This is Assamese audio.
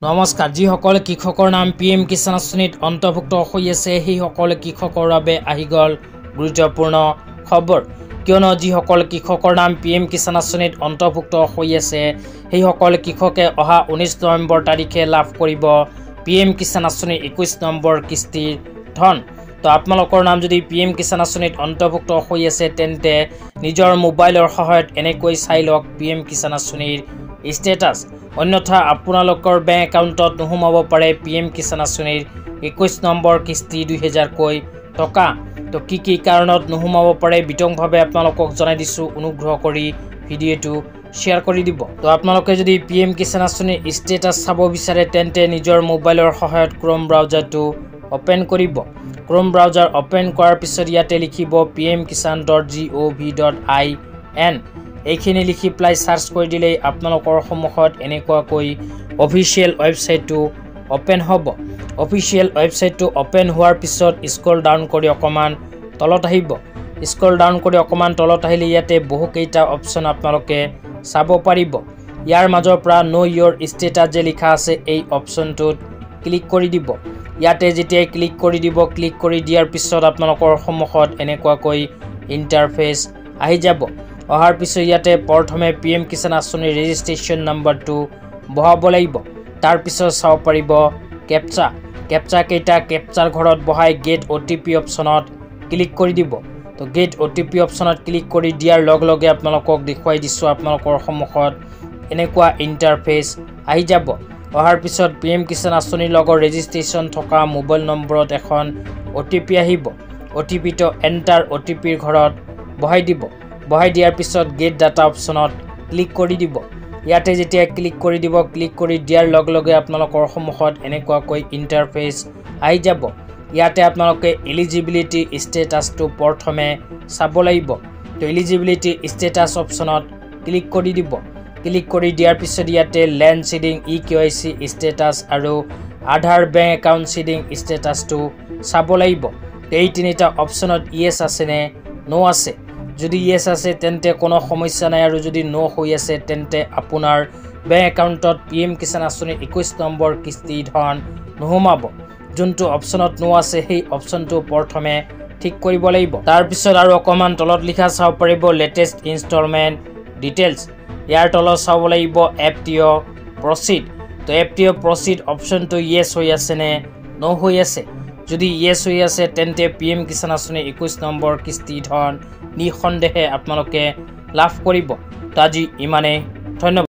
নমস্কাৰ যিসকল কৃষকৰ নাম পিএম কিষাণ আঁচনিত অন্তৰ্ভুক্ত হৈ আছে সেই সকল কৃষকৰ বাবে আহি গ'ল গুৰুত্বপূৰ্ণ খবৰ কিয়নো যিসকল কৃষকৰ নাম পিএম কিষাণ আঁচনিত অন্তৰ্ভুক্ত হৈ আছে সেই সকল কৃষকে অহা 19 নৱেম্বৰ তাৰিখে লাভ কৰিব পিএম কিষাণ আঁচনিৰ 21 নম্বৰ কিস্তিৰ ধন তো আপোনালোকৰ নাম যদি পিএম কিষাণ আঁচনিত অন্তৰ্ভুক্ত হৈ আছে তেন্তে নিজৰ মোবাইলৰ সহায়ত এনেকৈ চাই লওক পিএম কিষাণ আঁচনিৰ ষ্টেটাছ অন্যথা আপোনালোকৰ বেংক একাউণ্টত নোসোমাব পাৰে পিএম কিষাণ আঁচনিৰ 21 নম্বৰ কিস্তি 2000 কৈ টকা তো কি কাৰণত নোসোমাব পাৰে বিতংভাৱে আপোনালোকক জনাই দিছো অনুগ্ৰহ কৰি ভিডিঅটো শ্বেয়াৰ কৰি দিব তো আপোনালোকে যদি পিএম কিষাণ আঁচনিৰ ষ্টেটাছ চাব বিচাৰে তেন্তে নিজৰ মোবাইলৰ সহায়ত ক্ৰোম ব্ৰাউজাৰটো ওপেন কৰিব ক্ৰোম ব্ৰাউজাৰ ওপেন কৰাৰ পিছত ইয়াতে লিখিব pmkisan.gov.in এইখিনি লিখি প্লাই সাৰ্চ কৰি দিলে আপোনালোকৰ সন্মুখত এনেকুৱাকৈ অফিচিয়েল ৱেবসাইটটো ওপেন হ'ব অফিচিয়েল ৱেবসাইটটো ওপেন হোৱাৰ পিছত স্ক্ৰল ডাউন কৰি অকমান তলত আহিব স্ক্ৰল ডাউন কৰি অকমান তলত আহিলে ইয়াতে বহু কেইটা অপচন আপোনালোকে চাব পাৰিব ইয়াৰ মাজৰ পৰা নো ইয়ৰ ষ্টেটাছ যে লিখা আছে এই অপচনটোত ক্লিক কৰি দিব ইয়াতে যেতিয়া ক্লিক কৰি দিব ক্লিক কৰি দিয়াৰ পিছত আপোনালোকৰ সন্মুখত এনেকুৱাকৈ ইন্টাৰফেস আহি যাব অহাৰ পিছত ইয়াতে প্ৰথমে পিএম কিষাণ আঁচনিৰ ৰেজিষ্ট্ৰেচন নম্বৰটো বহাব লাগিব তাৰ পিছত চাব পাৰিব কেপচা কেইটা কেপচাৰ ঘৰত বহাই গেট ওটিপি অপচনত ক্লিক কৰি দিব তো গেট ওটিপি অপচনত ক্লিক কৰি দিয়াৰ লগে লগে আপোনালোকক দেখুৱাই দিছো আপোনালোকৰ সন্মুখত এনেকুৱা ইন্টাৰফেস আহি যাব অহাৰ পিছত পিএম কিষাণ আঁচনিৰ লগত ৰেজিষ্ট্ৰেচন থকা মোবাইল নম্বৰত এখন ওটিপি আহিব ওটিপিটো এন্টাৰ ওটিপিৰ ঘৰত বহাই দিব বহাই দিয়াৰ পিছত গেট ডাটা অপচনত ক্লিক কৰি দিব ইয়াতে যেতিয়া ক্লিক কৰি দিব ক্লিক কৰি দিয়াৰ লগে লগে আপোনালোকৰ সন্মুখত এনেকুৱাকৈ ইন্টাৰফেস আহি যাব ইয়াতে আপোনালোকে এলিজিবিলিটি ষ্টেটাছটো প্ৰথমে চাব লাগিব তো এলিজিবিলিটি ষ্টেটাছ অপচনত ক্লিক কৰি দিব ক্লিক কৰি দিয়াৰ পিছত ইয়াতে ল্যান্ড সিডিং EKYC ষ্টেটাছ আৰু আধাৰ বেংক একাউণ্ট সিডিং ষ্টেটাছটো চাব লাগিব এই তিনিটা অপচনত ইয়েস আছে নে নো আছে যদি ইয়েস আছে তেন্তে কোনো সমস্যা নাই আৰু যদি নো হৈ আছে তেন্তে আপোনাৰ বেংক একাউণ্টত পিএম কিষাণ আঁচনিৰ 21 নম্বৰ কিস্তি ধন নোসোমাব যোনটো অপচনত নো আছে সেই অপচনটো প্ৰথমে ঠিক কৰিব লাগিব তাৰ পিছত আৰু অকমান তলত লিখা চাব পাৰিব লেটেষ্ট ইনষ্টলমেন্ট ডিটেইলছ ইয়াৰ তলত চাব লাগিব FTO প্ৰসিড তো FTO প্ৰসিড অপচনটো ইয়েস হৈ আছে নে নো হৈ আছে যদি ইয়েস হৈ আছে তেন্তে পিএম কিষাণ আঁচনিৰ 21 নম্বৰ কিস্তি ধন নিঃসন্দেহে আপোনালোকে লাভ কৰিব তো আজি ইমানে ধন্যবাদ।